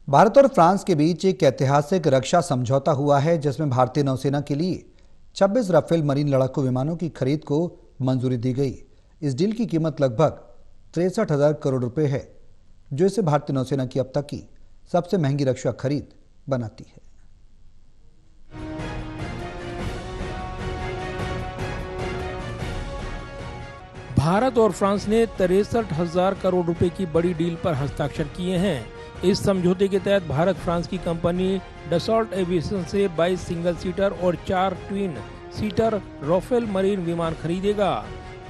भारत और फ्रांस के बीच एक ऐतिहासिक रक्षा समझौता हुआ है जिसमें भारतीय नौसेना के लिए 26 राफेल मरीन लड़ाकू विमानों की खरीद को मंजूरी दी गई। इस डील की कीमत लगभग 63,000 करोड़ रुपए है, जो इसे भारतीय नौसेना की अब तक की सबसे महंगी रक्षा खरीद बनाती है। भारत और फ्रांस ने 63,000 करोड़ रुपए की बड़ी डील पर हस्ताक्षर किए हैं। इस समझौते के तहत भारत फ्रांस की कंपनी डसॉल्ट एविएशन से 22 सिंगल सीटर और 4 ट्विन सीटर राफेल मरीन विमान खरीदेगा।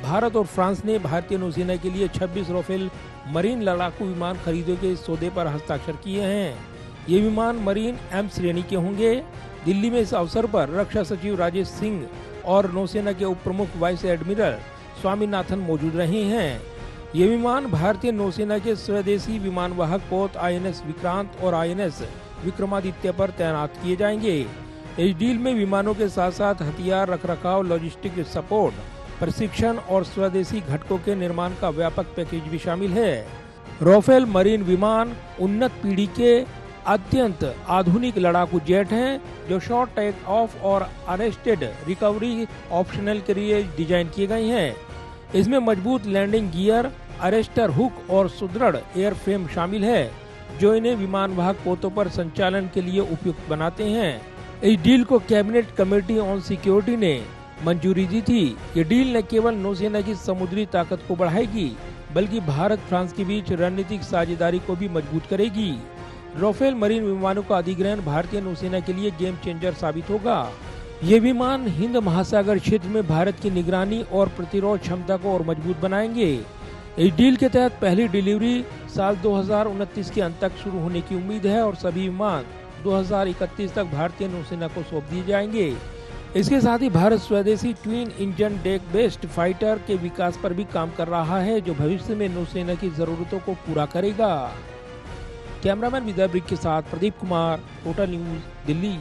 भारत और फ्रांस ने भारतीय नौसेना के लिए 26 राफेल मरीन लड़ाकू विमान खरीदने के इस सौदे पर हस्ताक्षर किए हैं। ये विमान मरीन एम श्रेणी के होंगे। दिल्ली में इस अवसर पर रक्षा सचिव राजेश सिंह और नौसेना के उप प्रमुख वाइस एडमिरल स्वामीनाथन मौजूद रहे हैं। ये विमान भारतीय नौसेना के स्वदेशी विमानवाहक पोत आईएनएस विक्रांत और आईएनएस विक्रमादित्य पर तैनात किए जाएंगे। इस डील में विमानों के साथ साथ हथियार रखरखाव, लॉजिस्टिक सपोर्ट, प्रशिक्षण और स्वदेशी घटकों के निर्माण का व्यापक पैकेज भी शामिल है। राफेल मरीन विमान उन्नत पीढ़ी के अत्यंत आधुनिक लड़ाकू जेट हैं, जो शॉर्ट टेक ऑफ और अरेस्टेड रिकवरी ऑप्शनल के लिए डिजाइन किए गए हैं। इसमें मजबूत लैंडिंग गियर, अरेस्टर हुक और सुदृढ़ एयर फ्रेम शामिल है, जो इन्हें विमानवाहक पोतों पर संचालन के लिए उपयुक्त बनाते हैं। इस डील को कैबिनेट कमेटी ऑन सिक्योरिटी ने मंजूरी दी थी। ये डील न केवल नौसेना की समुद्री ताकत को बढ़ाएगी, बल्कि भारत फ्रांस के बीच रणनीतिक साझेदारी को भी मजबूत करेगी। राफेल मरीन विमानों का अधिग्रहण भारतीय नौसेना के लिए गेम चेंजर साबित होगा। ये विमान हिंद महासागर क्षेत्र में भारत की निगरानी और प्रतिरोध क्षमता को और मजबूत बनाएंगे। इस डील के तहत पहली डिलीवरी साल 2029 के अंत तक शुरू होने की उम्मीद है और सभी विमान 2031 तक भारतीय नौसेना को सौंप दिए जाएंगे। इसके साथ ही भारत स्वदेशी twin engine deck based fighter के विकास पर भी काम कर रहा है, जो भविष्य में नौसेना की जरूरतों को पूरा करेगा। कैमरामैन विद्या ब्रिक के साथ प्रदीप कुमार, टोटल न्यूज, दिल्ली।